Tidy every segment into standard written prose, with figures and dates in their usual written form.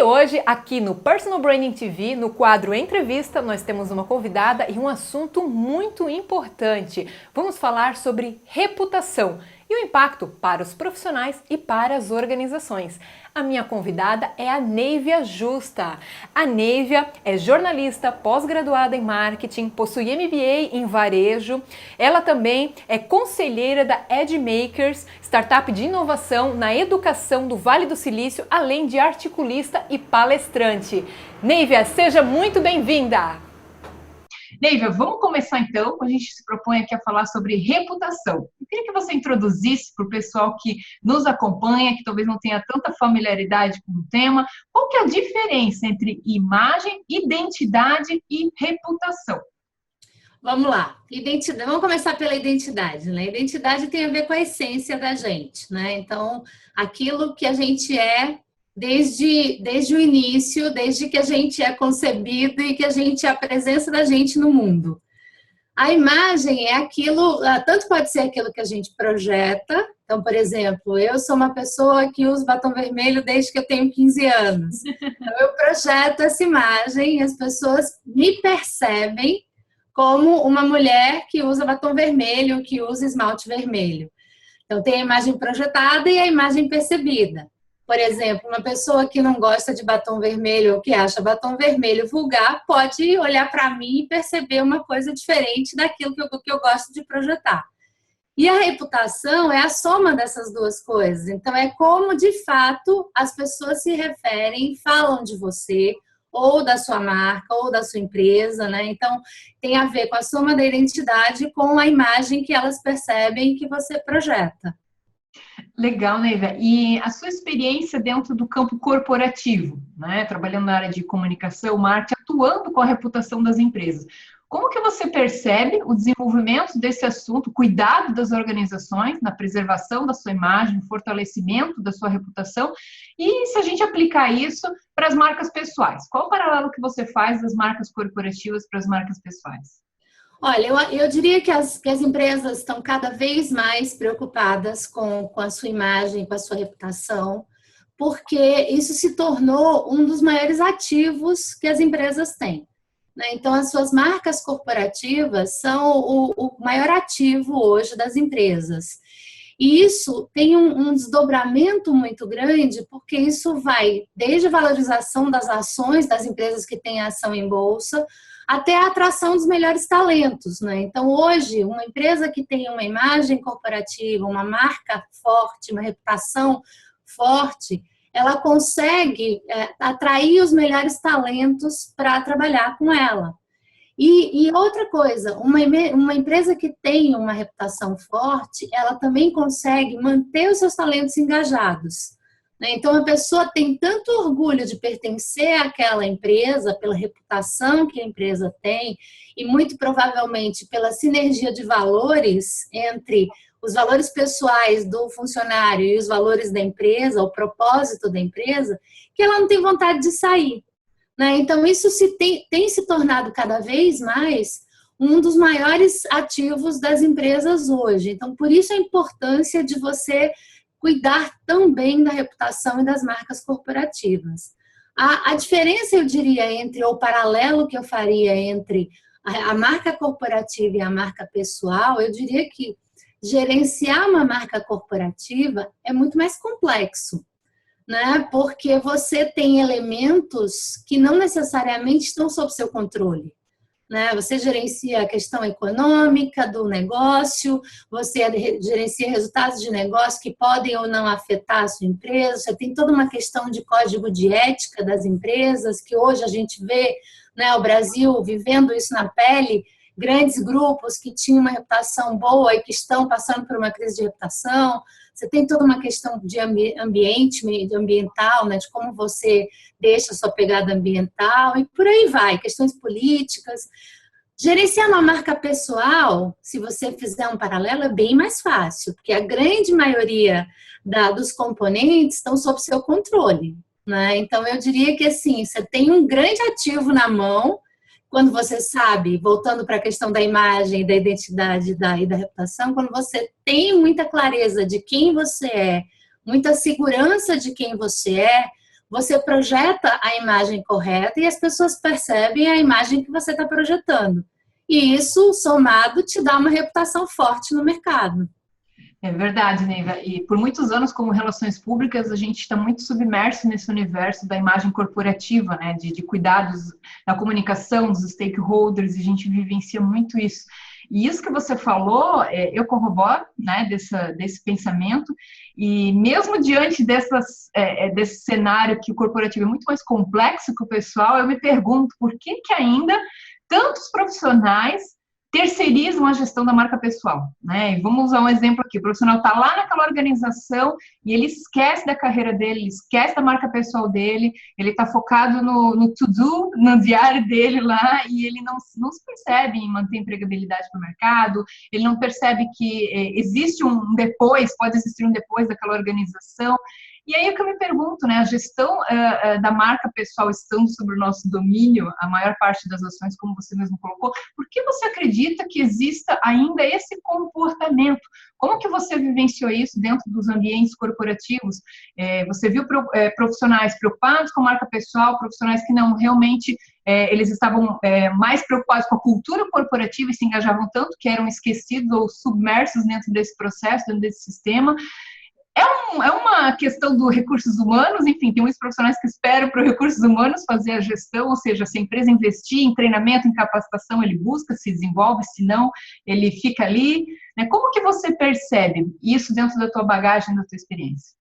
hoje, aqui no Personal Branding TV, no quadro Entrevista, nós temos uma convidada e um assunto muito importante. Vamos falar sobre reputação e o impacto para os profissionais e para as organizações. A minha convidada é a Neivia Justa. A Neivia é jornalista pós-graduada em marketing, possui MBA em varejo. Ela também é conselheira da EdMakers, startup de inovação na educação do Vale do Silício, além de articulista e palestrante. Neivia, seja muito bem-vinda! Neivia, vamos começar então. A gente se propõe aqui a falar sobre reputação. Eu queria que você introduzisse para o pessoal que nos acompanha, que talvez não tenha tanta familiaridade com o tema, qual que é a diferença entre imagem, identidade e reputação? Vamos lá. Identidade. Vamos começar pela identidade, né? Identidade tem a ver com a essência da gente, né? Então, aquilo que a gente é desde o início, desde que a gente é concebido e que a gente é a presença da gente no mundo. A imagem é aquilo, tanto pode ser aquilo que a gente projeta. Então, por exemplo, eu sou uma pessoa que usa batom vermelho desde que eu tenho 15 anos. Então, eu projeto essa imagem e as pessoas me percebem como uma mulher que usa batom vermelho, que usa esmalte vermelho. Então, tem a imagem projetada e a imagem percebida. Por exemplo, uma pessoa que não gosta de batom vermelho ou que acha batom vermelho vulgar pode olhar para mim e perceber uma coisa diferente daquilo que eu gosto de projetar. E a reputação é a soma dessas duas coisas. Então, é como, de fato, as pessoas se referem, falam de você, ou da sua marca, ou da sua empresa, né? Então, tem a ver com a soma da identidade com a imagem que elas percebem que você projeta. Legal, Neivia. E a sua experiência dentro do campo corporativo, né? Trabalhando na área de comunicação, marketing, atuando com a reputação das empresas. Como que você percebe o desenvolvimento desse assunto, cuidado das organizações na preservação da sua imagem, fortalecimento da sua reputação? E se a gente aplicar isso para as marcas pessoais? Qual o paralelo que você faz das marcas corporativas para as marcas pessoais? Olha, eu diria que as empresas estão cada vez mais preocupadas com a sua imagem, com a sua reputação, porque isso se tornou um dos maiores ativos que as empresas têm, né? Então, as suas marcas corporativas são o maior ativo hoje das empresas. E isso tem um desdobramento muito grande, porque isso vai desde a valorização das ações das empresas que têm ação em bolsa, até a atração dos melhores talentos, né? Então, hoje, uma empresa que tem uma imagem corporativa, uma marca forte, uma reputação forte, ela consegue atrair os melhores talentos para trabalhar com ela. E outra coisa, uma empresa que tem uma reputação forte, ela também consegue manter os seus talentos engajados. Então, a pessoa tem tanto orgulho de pertencer àquela empresa, pela reputação que a empresa tem, e muito provavelmente pela sinergia de valores entre os valores pessoais do funcionário e os valores da empresa, o propósito da empresa, que ela não tem vontade de sair, né? Então, isso tem se tornado cada vez mais um dos maiores ativos das empresas hoje. Então, por isso a importância de você cuidar também da reputação e das marcas corporativas. A diferença, eu diria, ou o paralelo que eu faria entre a marca corporativa e a marca pessoal, eu diria que gerenciar uma marca corporativa é muito mais complexo, né? Porque você tem elementos que não necessariamente estão sob seu controle, né? Você gerencia a questão econômica do negócio, você gerencia resultados de negócio que podem ou não afetar a sua empresa, você tem toda uma questão de código de ética das empresas, que hoje a gente vê, né, o Brasil vivendo isso na pele, grandes grupos que tinham uma reputação boa e que estão passando por uma crise de reputação. Você tem toda uma questão de ambiental, né, de como você deixa a sua pegada ambiental e por aí vai, questões políticas. Gerenciar uma marca pessoal, se você fizer um paralelo, é bem mais fácil, porque a grande maioria dos componentes estão sob seu controle, né? Então, eu diria que assim, você tem um grande ativo na mão, quando você sabe, voltando para a questão da imagem, da identidade e da reputação, quando você tem muita clareza de quem você é, muita segurança de quem você é, você projeta a imagem correta e as pessoas percebem a imagem que você está projetando. E isso, somado, te dá uma reputação forte no mercado. É verdade, Neiva. E por muitos anos, como relações públicas, a gente está muito submerso nesse universo da imagem corporativa, né? De cuidados da comunicação, dos stakeholders, e a gente vivencia muito isso. E isso que você falou, eu corroboro, né, desse pensamento, e mesmo diante desse cenário que o corporativo é muito mais complexo que o pessoal, eu me pergunto por que ainda tantos profissionais terceirizam a gestão da marca pessoal, né? E vamos usar um exemplo aqui, o profissional está lá naquela organização e ele esquece da carreira dele, ele esquece da marca pessoal dele, ele está focado no to-do, no diário dele lá, e ele não se percebe em manter empregabilidade no mercado, ele não percebe que existe um depois, pode existir um depois daquela organização. E aí é que eu me pergunto, né, a gestão da marca pessoal estando sobre o nosso domínio, a maior parte das ações, como você mesmo colocou, por que você acredita que exista ainda esse comportamento? Como que você vivenciou isso dentro dos ambientes corporativos? Você viu profissionais preocupados com a marca pessoal, profissionais que não realmente, eles estavam mais preocupados com a cultura corporativa e se engajavam tanto que eram esquecidos ou submersos dentro desse processo, dentro desse sistema? É uma questão dos recursos humanos, enfim, tem muitos profissionais que esperam para os recursos humanos fazer a gestão, ou seja, se a empresa investir em treinamento, em capacitação, ele busca, se desenvolve, se não, ele fica ali, né? Como que você percebe isso dentro da tua bagagem, da tua experiência?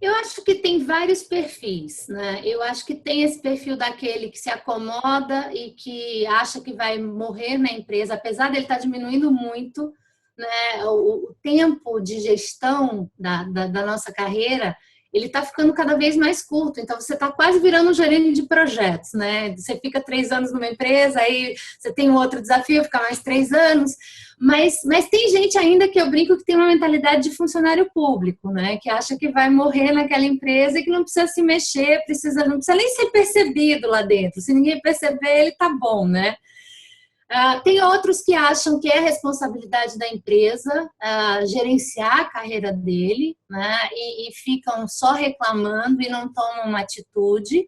Eu acho que tem vários perfis, né? Eu acho que tem esse perfil daquele que se acomoda e que acha que vai morrer na empresa, apesar dele estar diminuindo muito, né, o tempo de gestão da nossa carreira, ele está ficando cada vez mais curto. Então, você está quase virando um gerente de projetos, né? Você fica 3 anos numa empresa, aí você tem um outro desafio, fica mais 3 anos. Mas tem gente ainda que eu brinco que tem uma mentalidade de funcionário público, né? Que acha que vai morrer naquela empresa e que não precisa se mexer, não precisa nem ser percebido lá dentro. Se ninguém perceber, ele tá bom, né? Tem outros que acham que é responsabilidade da empresa gerenciar a carreira dele, né? E ficam só reclamando e não tomam uma atitude.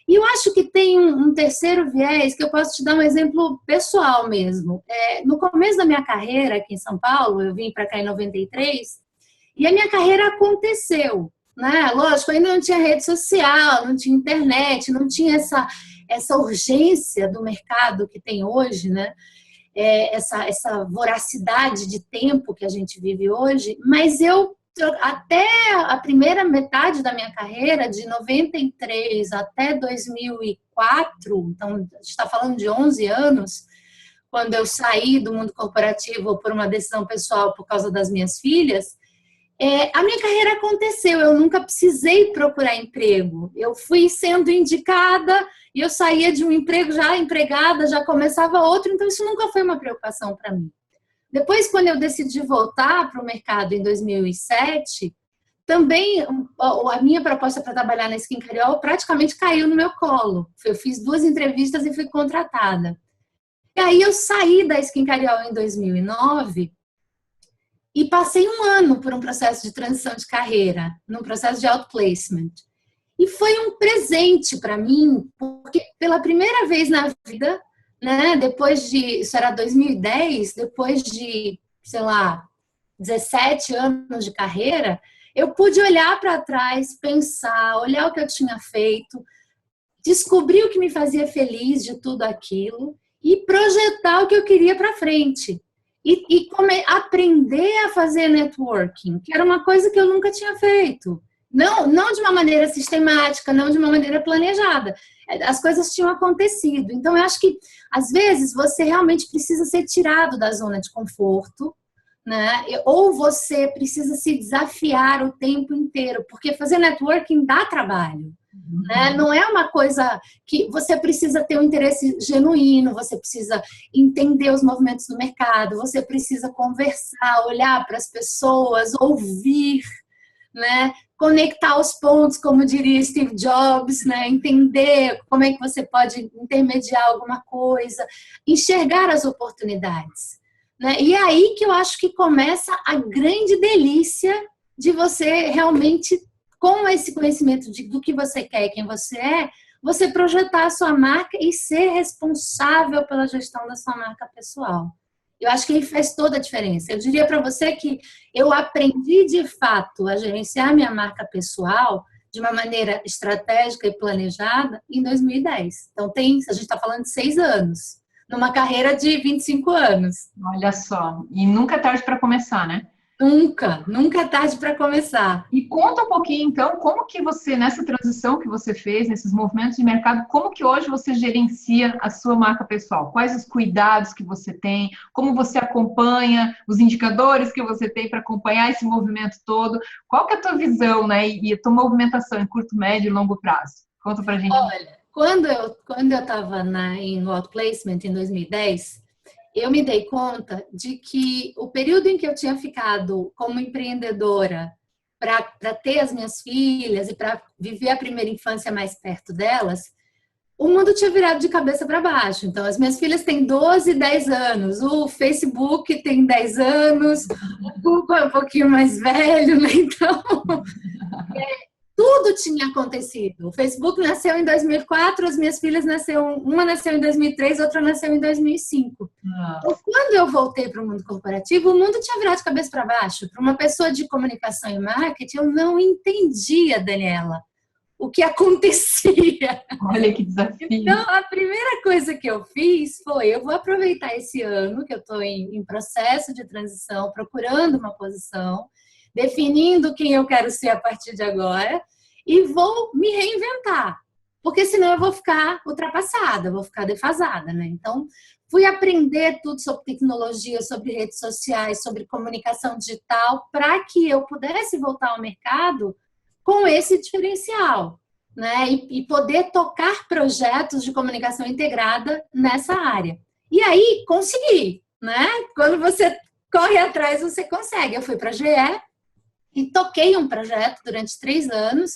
E eu acho que tem um terceiro viés que eu posso te dar um exemplo pessoal mesmo. No começo da minha carreira aqui em São Paulo, eu vim para cá em 93, e a minha carreira aconteceu, né? Lógico, ainda não tinha rede social, não tinha internet, não tinha essa urgência do mercado que tem hoje, né? Essa voracidade de tempo que a gente vive hoje, mas eu até a primeira metade da minha carreira, de 93 até 2004, então a gente está falando de 11 anos, quando eu saí do mundo corporativo por uma decisão pessoal por causa das minhas filhas, a minha carreira aconteceu, eu nunca precisei procurar emprego. Eu fui sendo indicada e eu saía de um emprego já empregada, já começava outro, então isso nunca foi uma preocupação para mim. Depois, quando eu decidi voltar para o mercado em 2007, também a minha proposta para trabalhar na Skin Cariol praticamente caiu no meu colo. Eu fiz 2 entrevistas e fui contratada. E aí eu saí da Skin Cariol em 2009 e passei 1 ano por um processo de transição de carreira, num processo de outplacement. E foi um presente para mim, porque pela primeira vez na vida, né, isso era 2010, depois de, sei lá, 17 anos de carreira, eu pude olhar para trás, pensar, olhar o que eu tinha feito, descobrir o que me fazia feliz de tudo aquilo e projetar o que eu queria para frente. E aprender a fazer networking, que era uma coisa que eu nunca tinha feito. Não de uma maneira sistemática, não de uma maneira planejada. As coisas tinham acontecido. Então, eu acho que, às vezes, você realmente precisa ser tirado da zona de conforto, né? Ou você precisa se desafiar o tempo inteiro, porque fazer networking dá trabalho. Né? Não é uma coisa que você precisa ter um interesse genuíno, você precisa entender os movimentos do mercado, você precisa conversar, olhar para as pessoas, ouvir, né? Conectar os pontos, como diria Steve Jobs, né? Entender como é que você pode intermediar alguma coisa, enxergar as oportunidades. Né? E é aí que eu acho que começa a grande delícia de você realmente com esse conhecimento do que você quer e quem você é, você projetar a sua marca e ser responsável pela gestão da sua marca pessoal. Eu acho que ele faz toda a diferença. Eu diria para você que eu aprendi de fato a gerenciar minha marca pessoal de uma maneira estratégica e planejada em 2010. Então, a gente está falando de 6 anos, numa carreira de 25 anos. Olha só, e nunca é tarde para começar, né? Nunca é tarde para começar. E conta um pouquinho, então, como que você, nessa transição que você fez, nesses movimentos de mercado, como que hoje você gerencia a sua marca pessoal? Quais os cuidados que você tem? Como você acompanha os indicadores que você tem para acompanhar esse movimento todo? Qual que é a tua visão, né? E a tua movimentação em curto, médio e longo prazo? Conta pra gente. Olha, quando eu estava em Outplacement, em 2010, eu me dei conta de que o período em que eu tinha ficado como empreendedora para ter as minhas filhas e para viver a primeira infância mais perto delas, o mundo tinha virado de cabeça para baixo. Então, as minhas filhas têm 12 e 10 anos, o Facebook tem 10 anos, o Google é um pouquinho mais velho, né? Então, tudo tinha acontecido. O Facebook nasceu em 2004, as minhas filhas uma nasceu em 2003, outra nasceu em 2005. Então, quando eu voltei para o mundo corporativo, o mundo tinha virado de cabeça para baixo. Para uma pessoa de comunicação e marketing, eu não entendia, Daniela, o que acontecia. Olha que desafio. Então, a primeira coisa que eu fiz foi, eu vou aproveitar esse ano que eu estou em processo de transição, procurando uma posição, definindo quem eu quero ser a partir de agora e vou me reinventar, porque senão eu vou ficar ultrapassada, vou ficar defasada, né? Então, fui aprender tudo sobre tecnologia, sobre redes sociais, sobre comunicação digital, para que eu pudesse voltar ao mercado com esse diferencial, né? E poder tocar projetos de comunicação integrada nessa área. E aí, consegui, né? Quando você corre atrás, você consegue. Eu fui para a GE, e toquei um projeto durante 3 anos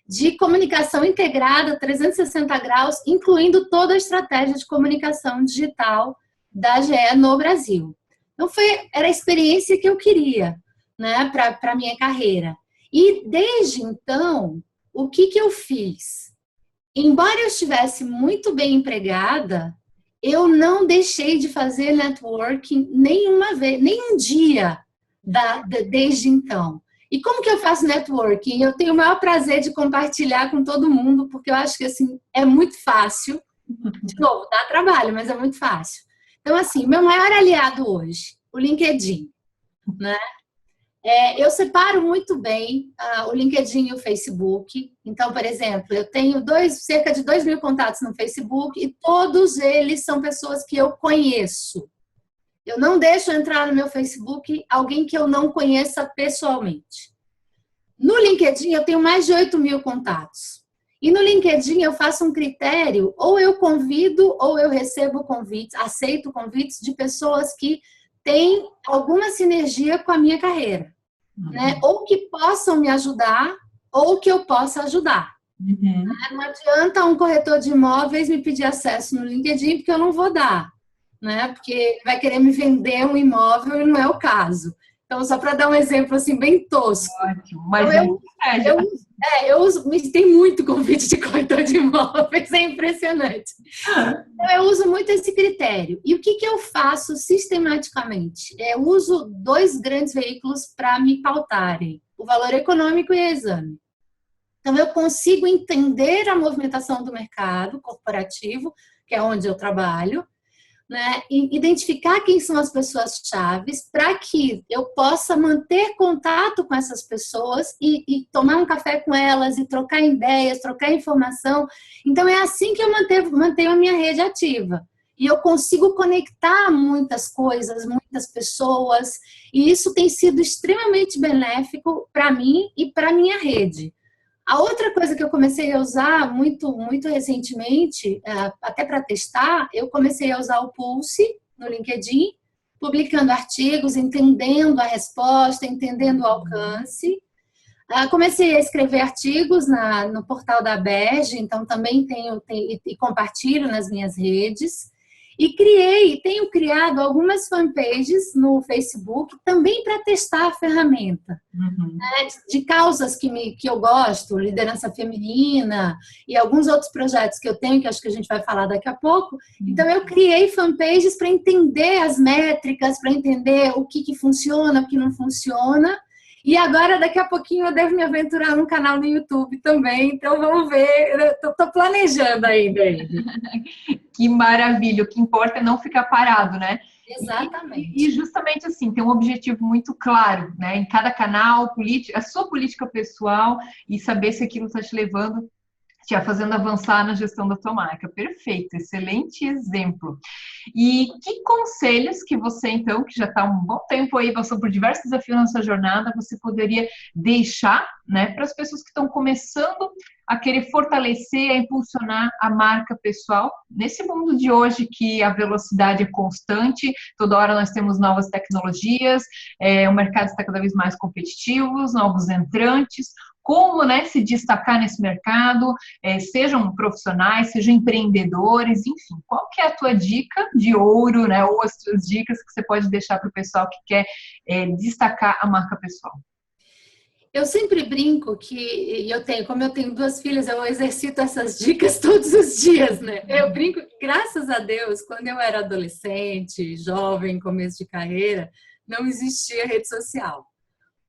de comunicação integrada 360 graus, incluindo toda a estratégia de comunicação digital da GE no Brasil. Então, era a experiência que eu queria, né, para a minha carreira. E desde então, o que eu fiz? Embora eu estivesse muito bem empregada, eu não deixei de fazer networking nenhuma vez, nem um dia desde então. E como que eu faço networking? Eu tenho o maior prazer de compartilhar com todo mundo, porque eu acho que assim, é muito fácil. De novo, dá trabalho, mas é muito fácil. Então, assim, meu maior aliado hoje, o LinkedIn, né? Eu separo muito bem o LinkedIn e o Facebook. Então, por exemplo, eu tenho cerca de 2 mil contatos no Facebook e todos eles são pessoas que eu conheço. Eu não deixo entrar no meu Facebook alguém que eu não conheça pessoalmente. No LinkedIn, eu tenho mais de 8 mil contatos. E no LinkedIn, eu faço um critério, ou eu convido, ou eu recebo convites, aceito convites de pessoas que têm alguma sinergia com a minha carreira. Né? Ou que possam me ajudar, ou que eu possa ajudar. Não adianta um corretor de imóveis me pedir acesso no LinkedIn, porque eu não vou dar. Né? Porque vai querer me vender um imóvel e não é o caso. Então, só para dar um exemplo assim, bem tosco. Ótimo, mas então, eu uso, tem muito convite de corretor de imóveis, é impressionante. Então, eu uso muito esse critério. E o que eu faço sistematicamente? Eu uso 2 grandes veículos para me pautarem: o valor econômico e o exame. Então, eu consigo entender a movimentação do mercado corporativo, que é onde eu trabalho, né, identificar quem são as pessoas chaves para que eu possa manter contato com essas pessoas e tomar um café com elas e trocar ideias, trocar informação. Então, é assim que eu mantenho a minha rede ativa. E eu consigo conectar muitas coisas, muitas pessoas, e isso tem sido extremamente benéfico para mim e para a minha rede. A outra coisa que eu comecei a usar muito recentemente, até para testar, eu comecei a usar o Pulse no LinkedIn, publicando artigos, entendendo a resposta, entendendo o alcance. Comecei a escrever artigos no portal da Berge, então também tenho e compartilho nas minhas redes. E tenho criado algumas fanpages no Facebook também para testar a ferramenta. Né, de causas que eu gosto, liderança feminina e alguns outros projetos que eu tenho, que acho que a gente vai falar daqui a pouco. Então, eu criei fanpages para entender as métricas, para entender o que funciona, o que não funciona. E agora, daqui a pouquinho, eu devo me aventurar num canal no YouTube também. Então, vamos ver. Estou planejando ainda. Que maravilha. O que importa é não ficar parado, né? Exatamente. E justamente assim, tem um objetivo muito claro, né? Em cada canal, a sua política pessoal e saber se aquilo está te levando, te fazendo avançar na gestão da tua marca. Perfeito, excelente exemplo. E que conselhos que você, então, que já está um bom tempo aí, passou por diversos desafios na sua jornada, você poderia deixar, né, para as pessoas que estão começando a querer fortalecer, a impulsionar a marca pessoal, nesse mundo de hoje que a velocidade é constante, toda hora nós temos novas tecnologias, o mercado está cada vez mais competitivo, novos entrantes, como, né, se destacar nesse mercado, sejam profissionais, sejam empreendedores, enfim, qual que é a tua dica de ouro, né, ou as tuas dicas que você pode deixar para o pessoal que quer destacar a marca pessoal? Eu sempre brinco que como eu tenho 2 filhas, eu exercito essas dicas todos os dias, né? Eu brinco que, graças a Deus, quando eu era adolescente, jovem, começo de carreira, não existia rede social.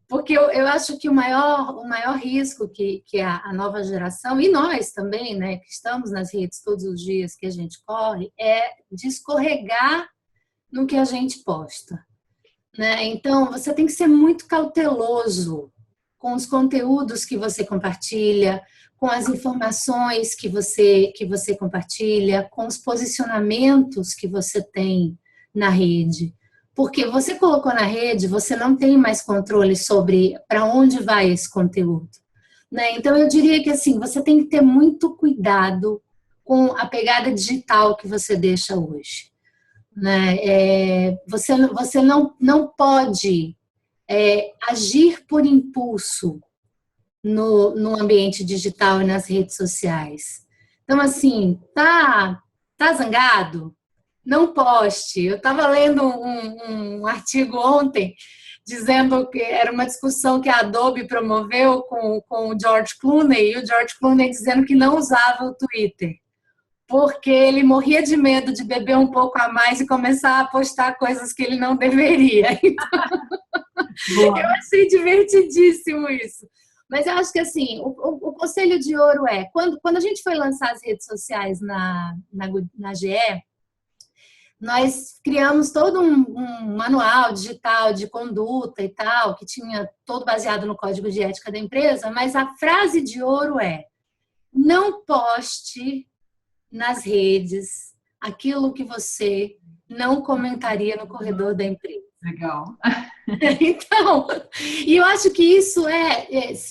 Porque eu acho que o maior risco que a nova geração, e nós também, né, que estamos nas redes todos os dias que a gente corre, é de escorregar no que a gente posta. Né? Então, você tem que ser muito cauteloso com os conteúdos que você compartilha, com as informações que você compartilha, com os posicionamentos que você tem na rede. Porque você colocou na rede, você não tem mais controle sobre para onde vai esse conteúdo. Né? Então, eu diria que assim, você tem que ter muito cuidado com a pegada digital que você deixa hoje. Né? Você não pode agir por impulso no ambiente digital e nas redes sociais. Então, assim, tá zangado? Não poste. Eu estava lendo um artigo ontem dizendo que era uma discussão que a Adobe promoveu com o George Clooney, e o George Clooney dizendo que não usava o Twitter, porque ele morria de medo de beber um pouco a mais e começar a postar coisas que ele não deveria. Então, eu achei divertidíssimo isso. Mas eu acho que assim, o conselho de ouro é, quando a gente foi lançar as redes sociais na GE, nós criamos todo um manual digital de conduta e tal, que tinha todo baseado no código de ética da empresa, mas a frase de ouro é: não poste nas redes aquilo que você não comentaria no corredor da empresa. Legal. Então, e eu acho que isso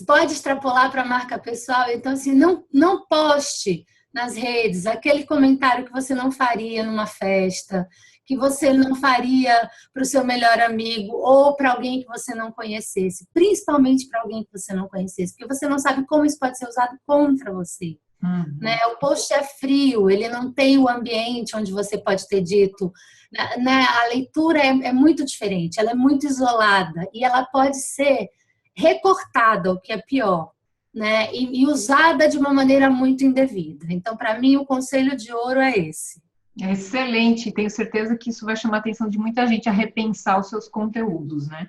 pode extrapolar para a marca pessoal. Então, assim, não poste nas redes aquele comentário que você não faria numa festa, que você não faria para o seu melhor amigo ou para alguém que você não conhecesse, principalmente para alguém que você não conhecesse, porque você não sabe como isso pode ser usado contra você. Né? O post é frio, ele não tem o ambiente onde você pode ter dito. Né? A leitura é muito diferente, ela é muito isolada e ela pode ser recortada, o que é pior. Né? E usada de uma maneira muito indevida. Então, para mim, o conselho de ouro é esse. Excelente, tenho certeza que isso vai chamar a atenção de muita gente a repensar os seus conteúdos, né?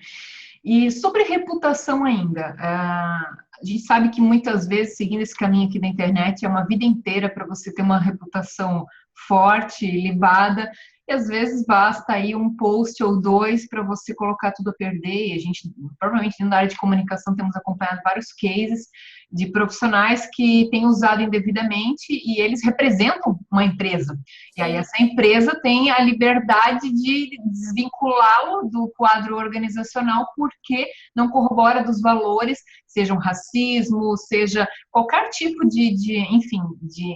E sobre reputação ainda, a gente sabe que muitas vezes, seguindo esse caminho aqui da internet, é uma vida inteira para você ter uma reputação forte, libada, e às vezes basta aí um post ou 2 para você colocar tudo a perder. E a gente, provavelmente na área de comunicação, temos acompanhado vários cases de profissionais que têm usado indevidamente e eles representam uma empresa. E aí essa empresa tem a liberdade de desvinculá-lo do quadro organizacional porque não corrobora dos valores, seja um racismo, seja qualquer tipo de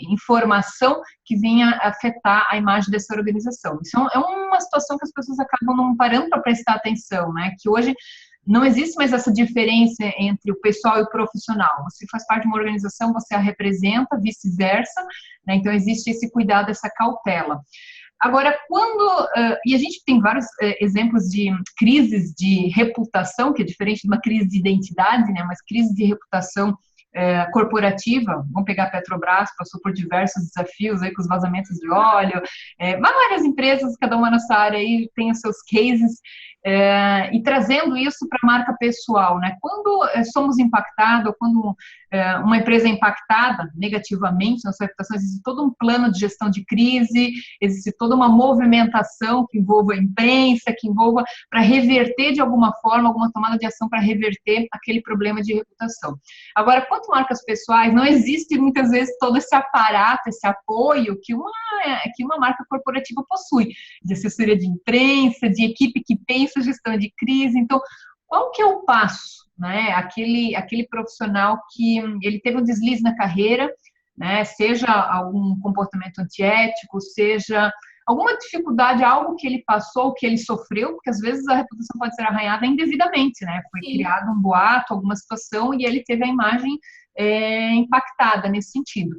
informação que venha afetar a imagem dessa organização. Isso é uma situação que as pessoas acabam não parando para prestar atenção, né? Que hoje não existe mais essa diferença entre o pessoal e o profissional. Você faz parte de uma organização, você a representa, vice-versa, né? Então existe esse cuidado, essa cautela. Agora, e a gente tem vários exemplos de crises de reputação, que é diferente de uma crise de identidade, né? Mas crise de reputação corporativa. Vamos pegar a Petrobras, passou por diversos desafios aí com os vazamentos de óleo. Várias empresas, cada uma nessa área aí tem os seus cases. E trazendo isso para a marca pessoal, né? Quando somos impactados, ou quando uma empresa é impactada negativamente na sua reputação, existe todo um plano de gestão de crise, existe toda uma movimentação que envolva a imprensa, que envolva para reverter de alguma forma, alguma tomada de ação para reverter aquele problema de reputação. Agora, quanto marcas pessoais, não existe muitas vezes todo esse aparato, esse apoio que uma marca corporativa possui, de assessoria de imprensa, de equipe que pensa gestão de crise. Então, qual que é o passo, né? Aquele profissional que ele teve um deslize na carreira, né? Seja algum comportamento antiético, seja alguma dificuldade, algo que ele passou, que ele sofreu, porque às vezes a reputação pode ser arranhada indevidamente, né? Foi criado um boato, alguma situação, e ele teve a imagem impactada nesse sentido.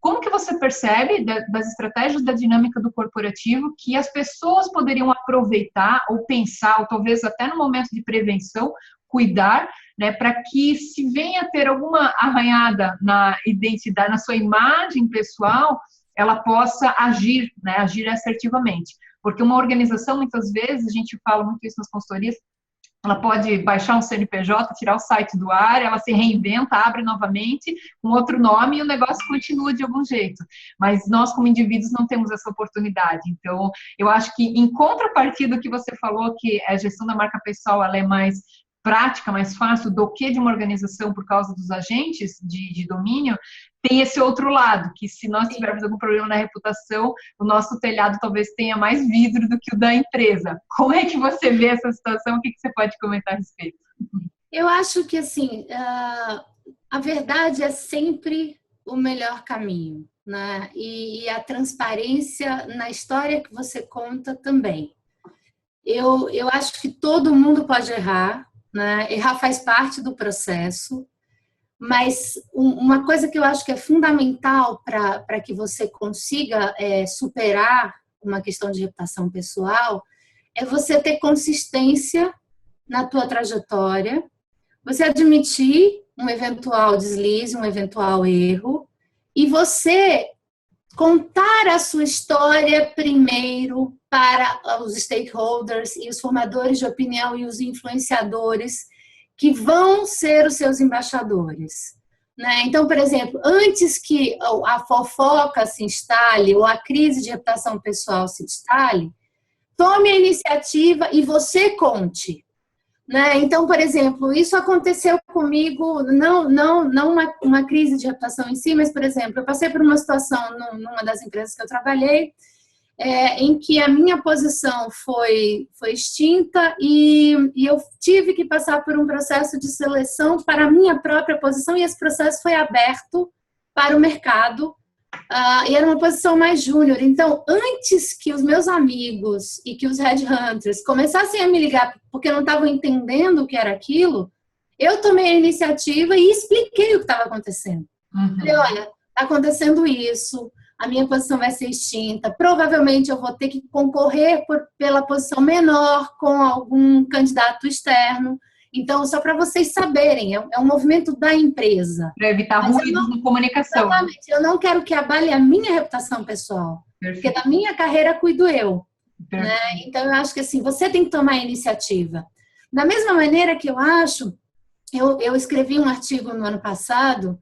Como que você percebe das estratégias da dinâmica do corporativo que as pessoas poderiam aproveitar ou pensar, ou talvez até no momento de prevenção, cuidar, né, para que se venha a ter alguma arranhada na identidade, na sua imagem pessoal, ela possa agir, né, agir assertivamente. Porque uma organização, muitas vezes, a gente fala muito isso nas consultorias, ela pode baixar um CNPJ, tirar o site do ar, ela se reinventa, abre novamente com outro nome e o negócio continua de algum jeito. Mas nós, como indivíduos, não temos essa oportunidade. Então, eu acho que, em contrapartida do que você falou, que a gestão da marca pessoal ela é mais prática, mais fácil do que de uma organização por causa dos agentes de domínio, tem esse outro lado, que se nós tivermos algum problema na reputação, o nosso telhado talvez tenha mais vidro do que o da empresa. Como é que você vê essa situação? O que você pode comentar a respeito? Eu acho que, assim, a verdade é sempre o melhor caminho, né? E a transparência na história que você conta também. Eu acho que todo mundo pode errar, né? Errar faz parte do processo, mas uma coisa que eu acho que é fundamental para que você consiga superar uma questão de reputação pessoal é você ter consistência na tua trajetória, você admitir um eventual deslize, um eventual erro, e você contar a sua história primeiro para os stakeholders e os formadores de opinião e os influenciadores que vão ser os seus embaixadores, né? Então, por exemplo, antes que a fofoca se instale ou a crise de reputação pessoal se instale, tome a iniciativa e você conte, né? Então, por exemplo, isso aconteceu comigo, não uma crise de reputação em si, mas, por exemplo, eu passei por uma situação numa das empresas que eu trabalhei, em que a minha posição foi extinta e eu tive que passar por um processo de seleção para a minha própria posição, e esse processo foi aberto para o mercado, e era uma posição mais júnior. Então, antes que os meus amigos e que os headhunters começassem a me ligar porque não estavam entendendo o que era aquilo, eu tomei a iniciativa e expliquei o que estava acontecendo. Falei, olha, está acontecendo isso, a minha posição vai ser extinta, provavelmente eu vou ter que concorrer pela posição menor com algum candidato externo. Então, só para vocês saberem, é um movimento da empresa. Para evitar ruídos na comunicação. Exatamente, eu não quero que abale a minha reputação pessoal, Perfeito. Porque da minha carreira cuido eu. Né? Então, eu acho que assim, você tem que tomar a iniciativa. Da mesma maneira que eu acho, eu escrevi um artigo no ano passado,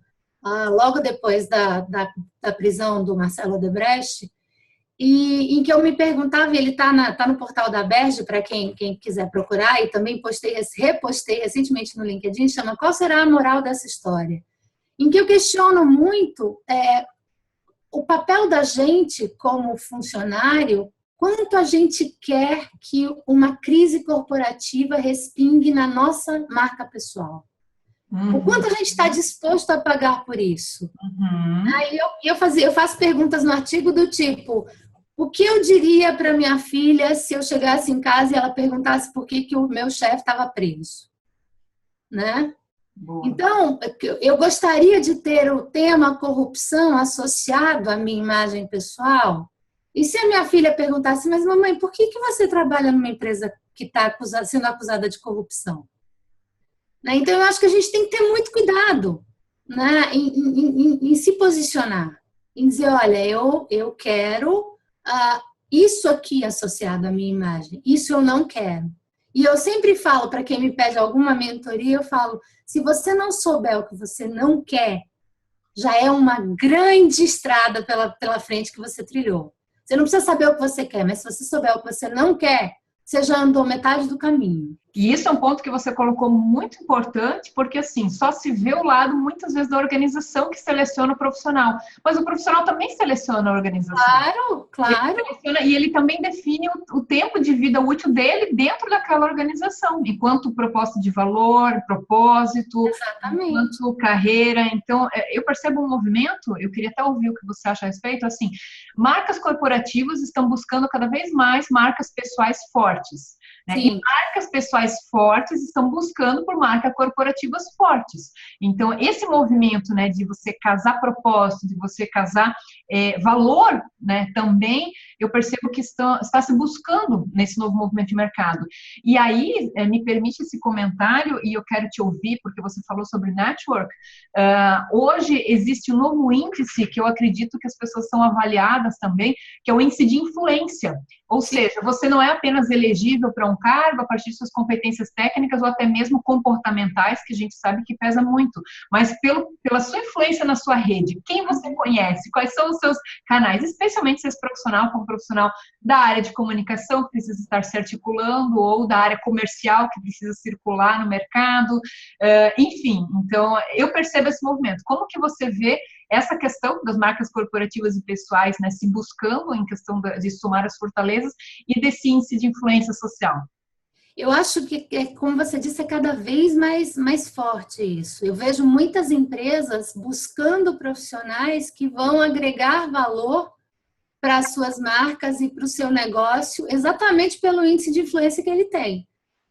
logo depois da prisão do Marcelo Odebrecht, e em que eu me perguntava, ele está no portal da Berge, para quem quiser procurar, e também repostei recentemente no LinkedIn, chama Qual será a moral dessa história? Em que eu questiono muito o papel da gente como funcionário, quanto a gente quer que uma crise corporativa respingue na nossa marca pessoal. O quanto a gente está disposto a pagar por isso? Aí eu faço perguntas no artigo do tipo, o que eu diria para minha filha se eu chegasse em casa e ela perguntasse por que o meu chefe estava preso? Né? Boa. Então, eu gostaria de ter o tema corrupção associado à minha imagem pessoal? E se a minha filha perguntasse, mas mamãe, por que você trabalha numa empresa que está sendo acusada de corrupção? Né? Então, eu acho que a gente tem que ter muito cuidado, né, em se posicionar, em dizer, olha, eu quero isso aqui associado à minha imagem, isso eu não quero. E eu sempre falo, para quem me pede alguma mentoria, eu falo, se você não souber o que você não quer, já é uma grande estrada pela frente que você trilhou. Você não precisa saber o que você quer, mas se você souber o que você não quer, você já andou metade do caminho. E isso é um ponto que você colocou muito importante, porque assim, só se vê o lado muitas vezes da organização que seleciona o profissional, mas o profissional também seleciona a organização. Claro, claro. E ele também define o tempo de vida útil dele dentro daquela organização, enquanto proposta de valor, propósito, exatamente, enquanto carreira. Então, eu percebo um movimento, eu queria até ouvir o que você acha a respeito, assim, marcas corporativas estão buscando cada vez mais marcas pessoais fortes. Né? E marcas pessoais fortes estão buscando por marcas corporativas fortes. Então, esse movimento, né, de você casar propósito, de você casar valor, né, também, eu percebo que está se buscando nesse novo movimento de mercado. E aí, me permite esse comentário, e eu quero te ouvir, porque você falou sobre network. Hoje, existe um novo índice que eu acredito que as pessoas são avaliadas também, que é o índice de influência. Ou seja, você não é apenas elegível para um cargo a partir de suas competências técnicas ou até mesmo comportamentais, que a gente sabe que pesa muito, mas pela sua influência na sua rede, quem você conhece, quais são os seus canais, especialmente se esse profissional for um profissional da área de comunicação que precisa estar se articulando ou da área comercial que precisa circular no mercado, enfim, então eu percebo esse movimento. Como que você vê essa questão das marcas corporativas e pessoais, né, se buscando em questão de somar as fortalezas e desse índice de influência social? Eu acho que, como você disse, é cada vez mais forte isso. Eu vejo muitas empresas buscando profissionais que vão agregar valor para as suas marcas e para o seu negócio, exatamente pelo índice de influência que ele tem.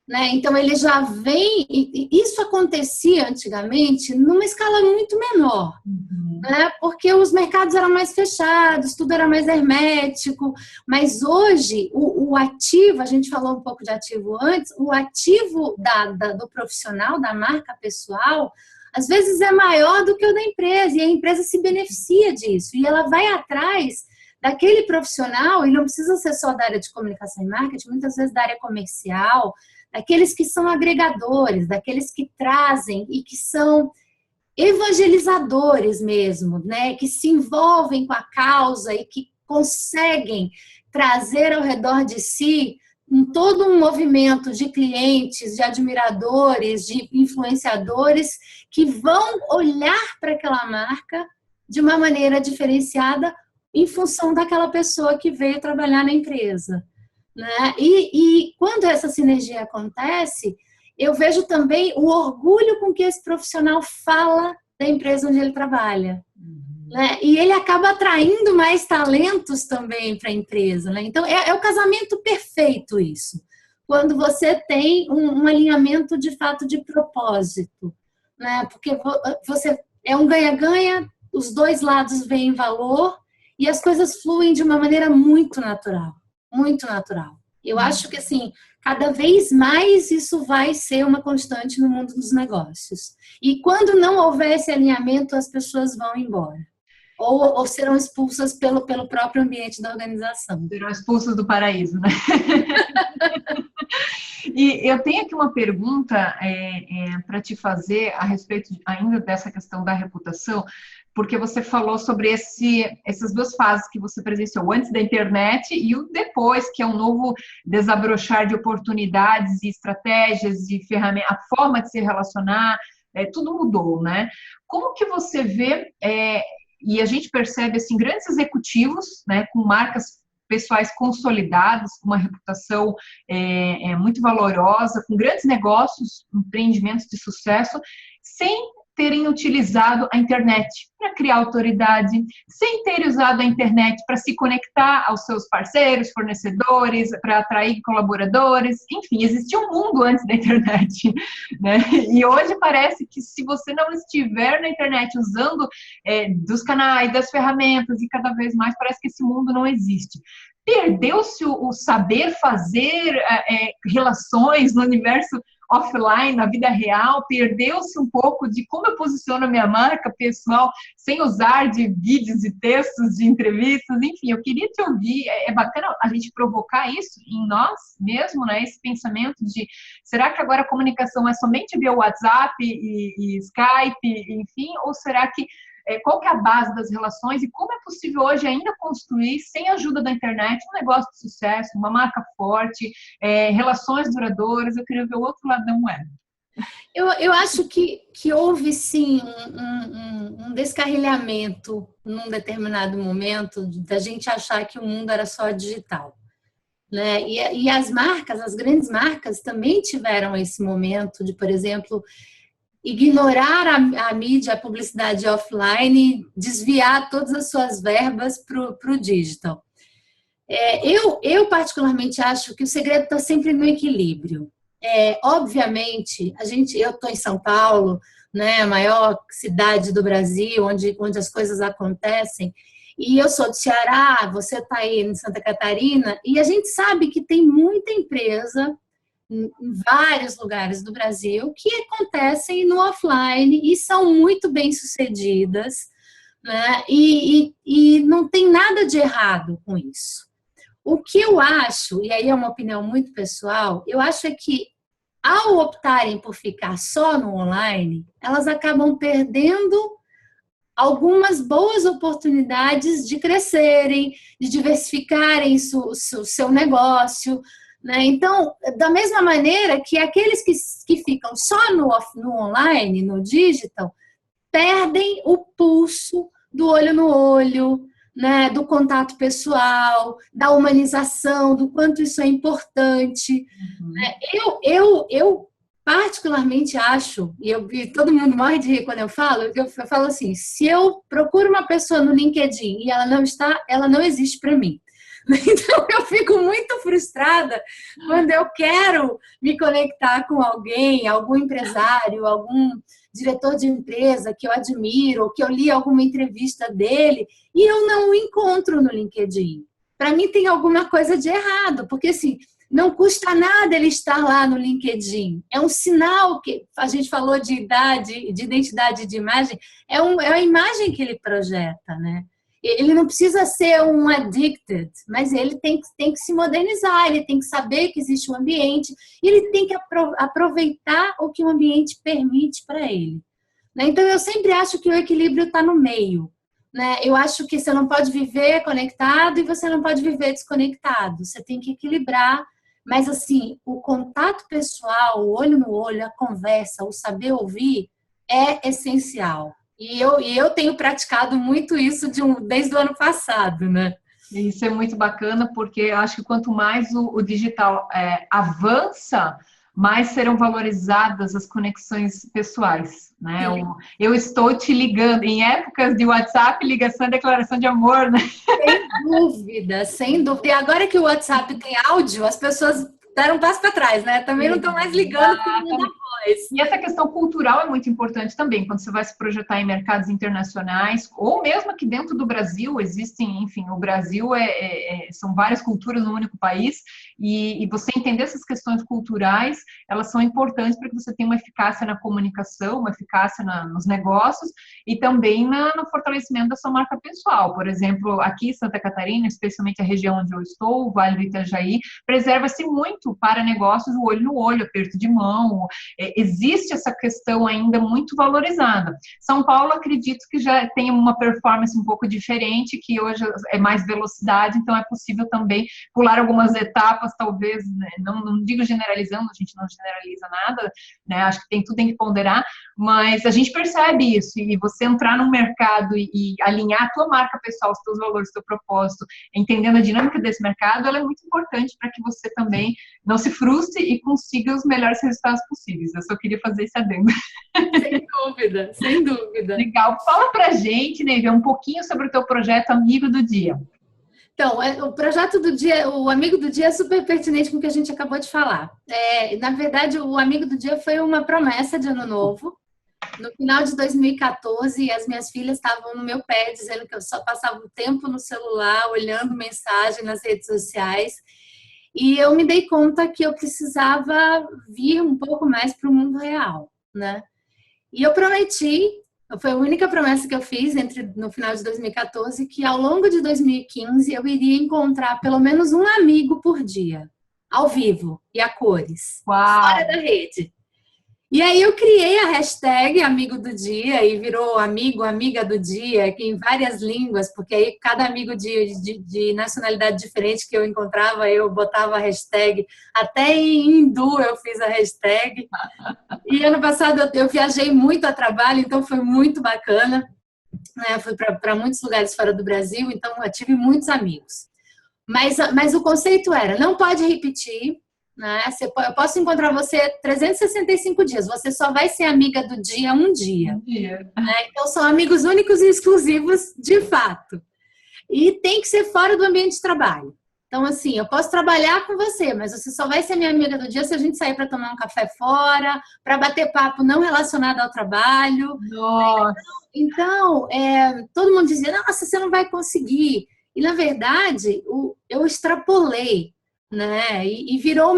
Né? Então, ele já vem... Isso acontecia antigamente numa escala muito menor. Né? Porque os mercados eram mais fechados, tudo era mais hermético, mas hoje o ativo, a gente falou um pouco de ativo antes, o ativo do profissional, da marca pessoal, às vezes é maior do que o da empresa, e a empresa se beneficia disso, e ela vai atrás daquele profissional, e não precisa ser só da área de comunicação e marketing, muitas vezes da área comercial, daqueles que são agregadores, daqueles que trazem e que são evangelizadores mesmo, né, que se envolvem com a causa e que conseguem trazer ao redor de si todo um movimento de clientes, de admiradores, de influenciadores que vão olhar para aquela marca de uma maneira diferenciada em função daquela pessoa que veio trabalhar na empresa. Né? E quando essa sinergia acontece, eu vejo também o orgulho com que esse profissional fala da empresa onde ele trabalha. Né? E ele acaba atraindo mais talentos também para a empresa. Né? Então, é o casamento perfeito isso. Quando você tem um alinhamento de fato de propósito. Né? Porque você é um ganha-ganha, os dois lados veem valor e as coisas fluem de uma maneira muito natural. Muito natural. Eu acho que, assim, cada vez mais isso vai ser uma constante no mundo dos negócios. E quando não houver esse alinhamento, as pessoas vão embora. Ou serão expulsas pelo próprio ambiente da organização. Serão expulsas do paraíso, né? E eu tenho aqui uma pergunta para te fazer a respeito ainda dessa questão da reputação, porque você falou sobre essas duas fases que você presenciou, antes da internet e o depois, que é um novo desabrochar de oportunidades e estratégias e ferramentas, a forma de se relacionar, tudo mudou, né? Como que você vê, e a gente percebe assim, grandes executivos, né, com marcas pessoais consolidadas, com uma reputação muito valorosa, com grandes negócios, empreendimentos de sucesso, sem terem utilizado a internet para criar autoridade, sem terem usado a internet para se conectar aos seus parceiros, fornecedores, para atrair colaboradores, enfim, existia um mundo antes da internet, né? E hoje parece que se você não estiver na internet usando dos canais, das ferramentas, e cada vez mais parece que esse mundo não existe. Perdeu-se o saber fazer relações no universo offline, na vida real, perdeu-se um pouco de como eu posiciono a minha marca pessoal sem usar de vídeos e textos de entrevistas, enfim, eu queria te ouvir, é bacana a gente provocar isso em nós mesmo, né, esse pensamento de, será que agora a comunicação é somente via WhatsApp e Skype, enfim, ou será que qual que é a base das relações e como é possível hoje ainda construir, sem a ajuda da internet, um negócio de sucesso, uma marca forte, relações duradouras? Eu queria ver o outro lado da moeda. Eu acho que houve, sim, um descarrilhamento num determinado momento da gente achar que o mundo era só digital, né? E as marcas, as grandes marcas também tiveram esse momento de, por exemplo, ignorar a mídia, a publicidade offline, desviar todas as suas verbas para o digital. Eu particularmente acho que o segredo está sempre no equilíbrio. Obviamente, eu estou em São Paulo, né, a maior cidade do Brasil, onde as coisas acontecem, e eu sou do Ceará, você está aí em Santa Catarina, e a gente sabe que tem muita empresa em vários lugares do Brasil que acontecem no offline e são muito bem sucedidas, né? E não tem nada de errado com isso. O que eu acho, e aí é uma opinião muito pessoal, eu acho que ao optarem por ficar só no online, elas acabam perdendo algumas boas oportunidades de crescerem, de diversificarem o seu negócio, né? Então, da mesma maneira que aqueles que ficam só no online, no digital, perdem o pulso do olho no olho, né? Do contato pessoal, da humanização, do quanto isso é importante. Uhum. Eu particularmente acho, e todo mundo morre de rir quando eu falo assim, se eu procuro uma pessoa no LinkedIn e ela não está, ela não existe para mim. Então, eu fico muito frustrada quando eu quero me conectar com alguém, algum empresário, algum diretor de empresa que eu admiro, ou que eu li alguma entrevista dele, e eu não o encontro no LinkedIn. Para mim, tem alguma coisa de errado, porque assim, não custa nada ele estar lá no LinkedIn. É um sinal que a gente falou de idade, de identidade de imagem, é a imagem que ele projeta, né? Ele não precisa ser um addicted, mas ele tem que se modernizar, ele tem que saber que existe um ambiente, e ele tem que aproveitar o que o ambiente permite para ele. Então, eu sempre acho que o equilíbrio está no meio. Eu acho que você não pode viver conectado e você não pode viver desconectado. Você tem que equilibrar, mas assim, o contato pessoal, o olho no olho, a conversa, o saber ouvir é essencial. E eu tenho praticado muito isso desde o ano passado, né? Isso é muito bacana, porque eu acho que quanto mais o digital avança, mais serão valorizadas as conexões pessoais, né? Eu estou te ligando, em épocas de WhatsApp, ligação e declaração de amor, né? Sem dúvida, sem dúvida. E agora que o WhatsApp tem áudio, as pessoas deram um passo para trás, né? Também não estão mais ligando para o voz. E essa questão cultural é muito importante também, quando você vai se projetar em mercados internacionais, ou mesmo aqui dentro do Brasil, existem, enfim, o Brasil são várias culturas num único país, e você entender essas questões culturais, elas são importantes para que você tenha uma eficácia na comunicação, uma eficácia nos negócios, e também no fortalecimento da sua marca pessoal. Por exemplo, aqui em Santa Catarina, especialmente a região onde eu estou, o Vale do Itajaí, preserva-se muito para negócios o olho no olho, aperto de mão, existe essa questão ainda muito valorizada. São Paulo, acredito que já tem uma performance um pouco diferente, que hoje é mais velocidade, então é possível também pular algumas etapas, talvez, né? Não digo generalizando, a gente não generaliza nada, né? Acho que tudo tem que ponderar, mas a gente percebe isso, e você entrar no mercado e alinhar a tua marca pessoal, os teus valores, o teu propósito, entendendo a dinâmica desse mercado, ela é muito importante para que você também não se frustre e consiga os melhores resultados possíveis. Eu só queria fazer esse adendo. Sem dúvida, sem dúvida. Legal. Fala pra gente, Neivia, um pouquinho sobre o teu projeto Amigo do Dia. Então, o projeto do dia, o Amigo do Dia é super pertinente com o que a gente acabou de falar. Na verdade, o Amigo do Dia foi uma promessa de ano novo. No final de 2014, as minhas filhas estavam no meu pé, dizendo que eu só passava o tempo no celular, olhando mensagem nas redes sociais. E eu me dei conta que eu precisava vir um pouco mais para o mundo real, né? E eu prometi, foi a única promessa que eu fiz no final de 2014, que ao longo de 2015 eu iria encontrar pelo menos um amigo por dia, ao vivo e a cores, fora da rede. E aí eu criei a hashtag Amigo do Dia e virou amigo, amiga do dia, que em várias línguas, porque aí cada amigo de nacionalidade diferente que eu encontrava, eu botava a hashtag. Até em hindu eu fiz a hashtag. E ano passado eu viajei muito a trabalho, então foi muito bacana. Né? Fui para muitos lugares fora do Brasil, então eu tive muitos amigos. Mas o conceito era, não pode repetir, né? Eu posso encontrar você 365 dias, você só vai ser amiga do dia um dia. Né? Então, são amigos únicos e exclusivos de fato. E tem que ser fora do ambiente de trabalho. Então, assim, eu posso trabalhar com você, mas você só vai ser minha amiga do dia se a gente sair para tomar um café fora, para bater papo não relacionado ao trabalho. Nossa. Então, todo mundo dizia, nossa, você não vai conseguir. E, na verdade, eu extrapolei. Né? E virou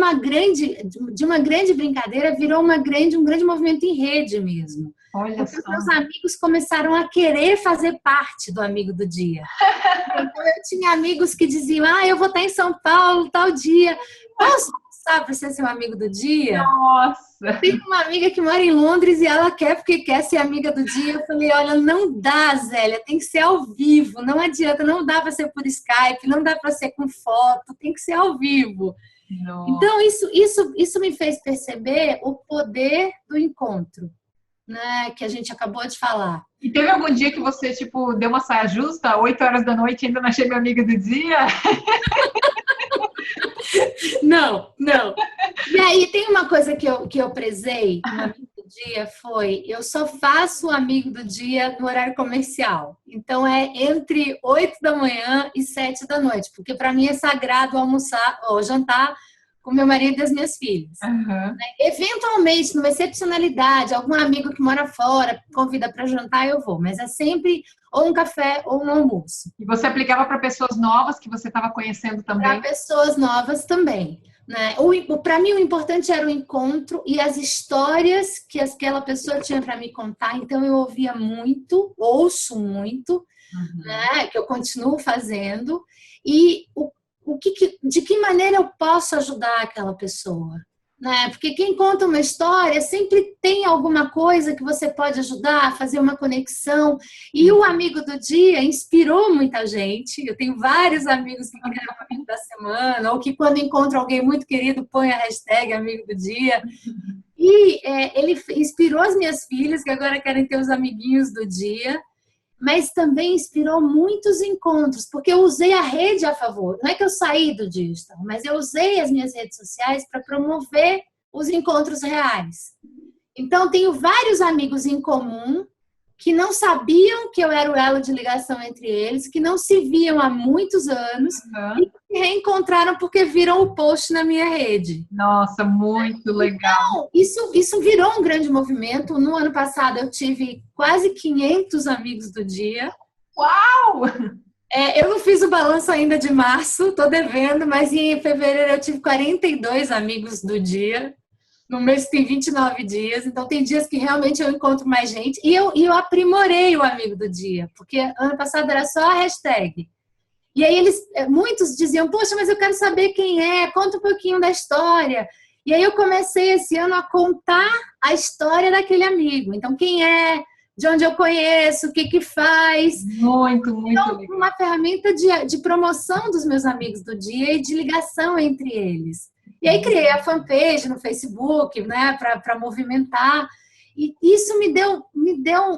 de uma grande brincadeira, virou um grande movimento em rede mesmo. Olha Porque só. os meus amigos começaram a querer fazer parte do Amigo do Dia. Então eu tinha amigos que diziam, eu vou estar em São Paulo tal dia. Posso passar para ser seu amigo do dia? Nossa! Tem uma amiga que mora em Londres e ela quer porque quer ser amiga do dia. Eu falei, olha, não dá, Zélia, tem que ser ao vivo, não adianta, não dá para ser por Skype, não dá para ser com foto, tem que ser ao vivo. Nossa. Então, isso me fez perceber o poder do encontro, né, que a gente acabou de falar. E teve algum dia que você, tipo, deu uma saia justa, 8 horas da noite, ainda não achei minha amiga do dia? Não. E aí tem uma coisa que eu prezei no Amigo do Dia foi, eu só faço o Amigo do Dia no horário comercial. Então é entre 8 da manhã e 7 da noite, porque para mim é sagrado almoçar ou jantar com meu marido e as minhas filhas. Uhum. Eventualmente, numa excepcionalidade, algum amigo que mora fora convida para jantar, eu vou. Mas é sempre ou um café ou um almoço. E você aplicava para pessoas novas que você estava conhecendo também? Para pessoas novas também. Né? Para mim, o importante era o encontro e as histórias que aquela pessoa tinha para me contar. Então, eu ouvia muito, ouço muito, né? Que eu continuo fazendo. E de que maneira eu posso ajudar aquela pessoa? Né? Porque quem conta uma história sempre tem alguma coisa que você pode ajudar a fazer uma conexão. E o Amigo do Dia inspirou muita gente. Eu tenho vários amigos que criaram o Amigo da Semana, ou que quando encontram alguém muito querido, põe a hashtag Amigo do Dia. E ele inspirou as minhas filhas, que agora querem ter os amiguinhos do dia. Mas também inspirou muitos encontros, porque eu usei a rede a favor. Não é que eu saí do digital, mas eu usei as minhas redes sociais para promover os encontros reais. Então, tenho vários amigos em comum que não sabiam que eu era o elo de ligação entre eles, que não se viam há muitos anos e que se reencontraram porque viram o post na minha rede. Nossa, muito legal. Então, isso virou um grande movimento. No ano passado, eu tive quase 500 amigos do dia. Uau! Eu não fiz o balanço ainda de março, estou devendo, mas em fevereiro eu tive 42 amigos do dia. No mês tem 29 dias, então tem dias que realmente eu encontro mais gente. E eu aprimorei o Amigo do Dia, porque ano passado era só a hashtag. E aí muitos diziam, poxa, mas eu quero saber quem é, conta um pouquinho da história. E aí eu comecei esse ano a contar a história daquele amigo. Então, quem é, de onde eu conheço, o que faz. Muito então, legal. Uma ferramenta de promoção dos meus amigos do dia e de ligação entre eles. E aí criei a fanpage no Facebook, né, para movimentar. E isso me deu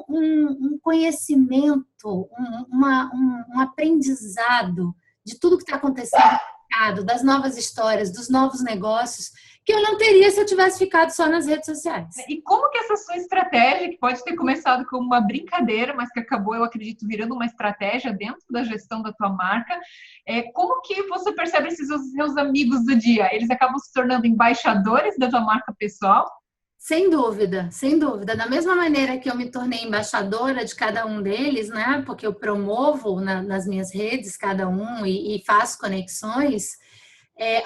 um conhecimento, um aprendizado de tudo que está acontecendo no mercado, das novas histórias, dos novos negócios, que eu não teria se eu tivesse ficado só nas redes sociais. E como que essa sua estratégia, que pode ter começado como uma brincadeira, mas que acabou, eu acredito, virando uma estratégia dentro da gestão da tua marca, como que você percebe esses seus amigos do dia? Eles acabam se tornando embaixadores da tua marca pessoal? Sem dúvida, sem dúvida. Da mesma maneira que eu me tornei embaixadora de cada um deles, né? Porque eu promovo nas minhas redes cada um e faço conexões.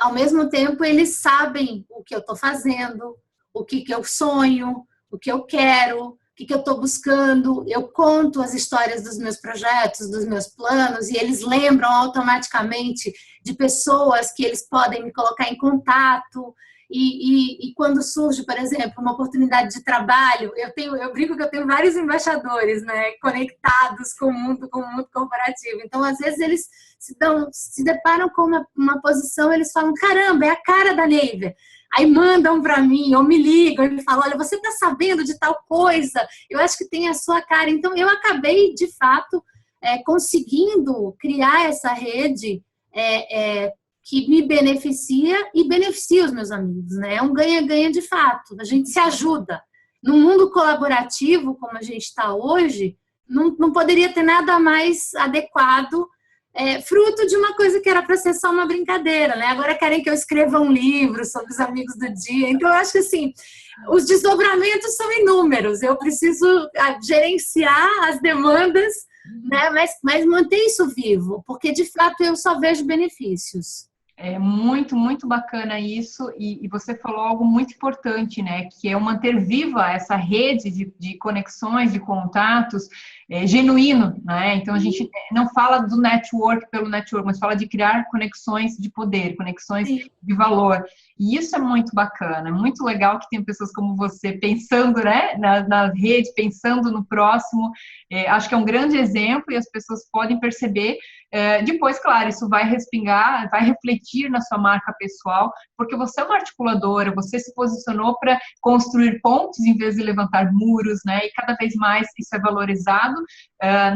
Ao mesmo tempo, eles sabem o que eu estou fazendo, o que eu sonho, o que eu quero, o que eu estou buscando. Eu conto as histórias dos meus projetos, dos meus planos, e eles lembram automaticamente de pessoas que eles podem me colocar em contato. E quando surge, por exemplo, uma oportunidade de trabalho, eu brinco que eu tenho vários embaixadores, né, conectados com o mundo corporativo. Então, às vezes, eles se deparam com uma posição, eles falam, caramba, é a cara da Neiva. Aí mandam para mim, ou me ligam e falam, olha, você está sabendo de tal coisa? Eu acho que tem a sua cara. Então, eu acabei, de fato, conseguindo criar essa rede que me beneficia e beneficia os meus amigos, né? É um ganha-ganha de fato, a gente se ajuda. No mundo colaborativo, como a gente está hoje, não poderia ter nada mais adequado, fruto de uma coisa que era para ser só uma brincadeira, né? Agora querem que eu escreva um livro sobre os amigos do dia, então eu acho que assim, os desdobramentos são inúmeros, eu preciso gerenciar as demandas, né? Mas manter isso vivo, porque de fato eu só vejo benefícios. É muito, muito bacana isso, e você falou algo muito importante, né, que é o manter viva essa rede de conexões, de contatos, genuíno, né, então a gente não fala do network pelo network, mas fala de criar conexões de poder, conexões de valor, e isso é muito bacana, é muito legal que tem pessoas como você pensando, né, na rede, pensando no próximo, acho que é um grande exemplo e as pessoas podem perceber. Depois, claro, isso vai respingar, vai refletir na sua marca pessoal, porque você é uma articuladora, você se posicionou para construir pontes em vez de levantar muros, né? E cada vez mais isso é valorizado,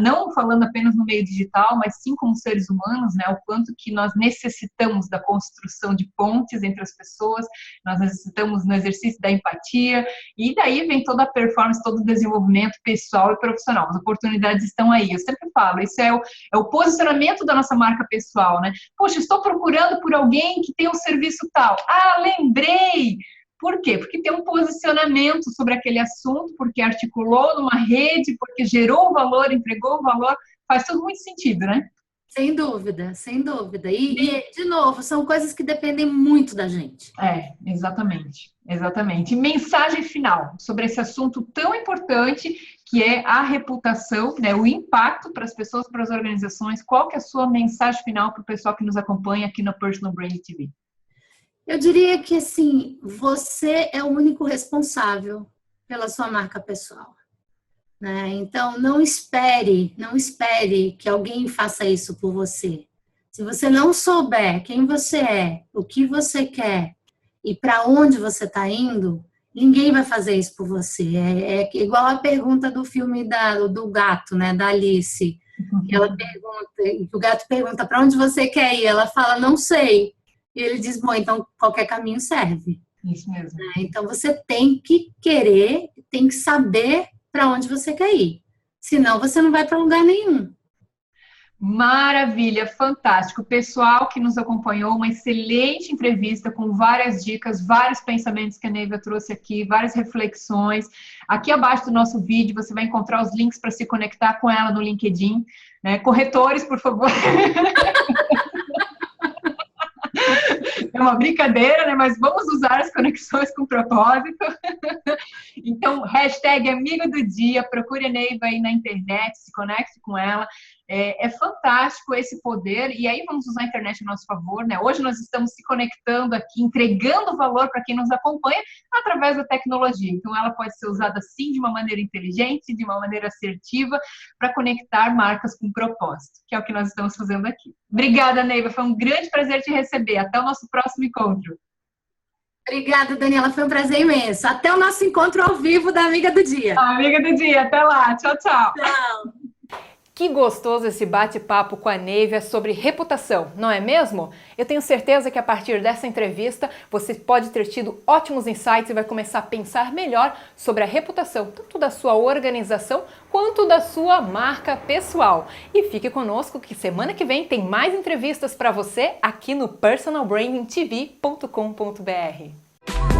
não falando apenas no meio digital, mas sim como seres humanos, né? O quanto que nós necessitamos da construção de pontes entre as pessoas, nós necessitamos no exercício da empatia, e daí vem toda a performance, todo o desenvolvimento pessoal e profissional. As oportunidades estão aí, eu sempre falo, isso é o posicionamento da nossa marca pessoal, né? Poxa, estou procurando por alguém que tem um serviço tal. Ah, lembrei! Por quê? Porque tem um posicionamento sobre aquele assunto, porque articulou numa rede, porque gerou valor, entregou valor, faz tudo muito sentido, né? Sem dúvida, sem dúvida. E, de novo, são coisas que dependem muito da gente. Exatamente, exatamente. Mensagem final sobre esse assunto tão importante que é a reputação, né, o impacto para as pessoas, para as organizações. Qual que é a sua mensagem final para o pessoal que nos acompanha aqui na Personal Brand TV? Eu diria que, assim, você é o único responsável pela sua marca pessoal, né? Então, não espere que alguém faça isso por você. Se você não souber quem você é, o que você quer e para onde você está indo, ninguém vai fazer isso por você. É igual a pergunta do filme do gato, né, da Alice. Ela pergunta, o gato pergunta, para onde você quer ir? Ela fala, não sei. E ele diz, bom, então qualquer caminho serve. Isso mesmo. Então você tem que querer, tem que saber para onde você quer ir. Senão você não vai para lugar nenhum. Maravilha, fantástico. Pessoal que nos acompanhou, uma excelente entrevista com várias dicas, vários pensamentos que a Neiva trouxe aqui, várias reflexões. Aqui abaixo do nosso vídeo você vai encontrar os links para se conectar com ela no LinkedIn. Né? Corretores, por favor. É uma brincadeira, né? Mas vamos usar as conexões com propósito. Então, hashtag amigo do dia, procure a Neiva aí na internet, se conecte com ela. É fantástico esse poder, e aí vamos usar a internet a nosso favor, né? Hoje nós estamos se conectando aqui, entregando valor para quem nos acompanha através da tecnologia. Então, ela pode ser usada sim de uma maneira inteligente, de uma maneira assertiva, para conectar marcas com propósito, que é o que nós estamos fazendo aqui. Obrigada, Neiva, foi um grande prazer te receber. Até o nosso próximo encontro. Obrigada, Daniela, foi um prazer imenso. Até o nosso encontro ao vivo da Amiga do Dia. Amiga do Dia, até lá. Tchau, tchau. Tchau. Que gostoso esse bate-papo com a Neivia sobre reputação, não é mesmo? Eu tenho certeza que a partir dessa entrevista você pode ter tido ótimos insights e vai começar a pensar melhor sobre a reputação, tanto da sua organização quanto da sua marca pessoal. E fique conosco que semana que vem tem mais entrevistas para você aqui no personalbrandingtv.com.br.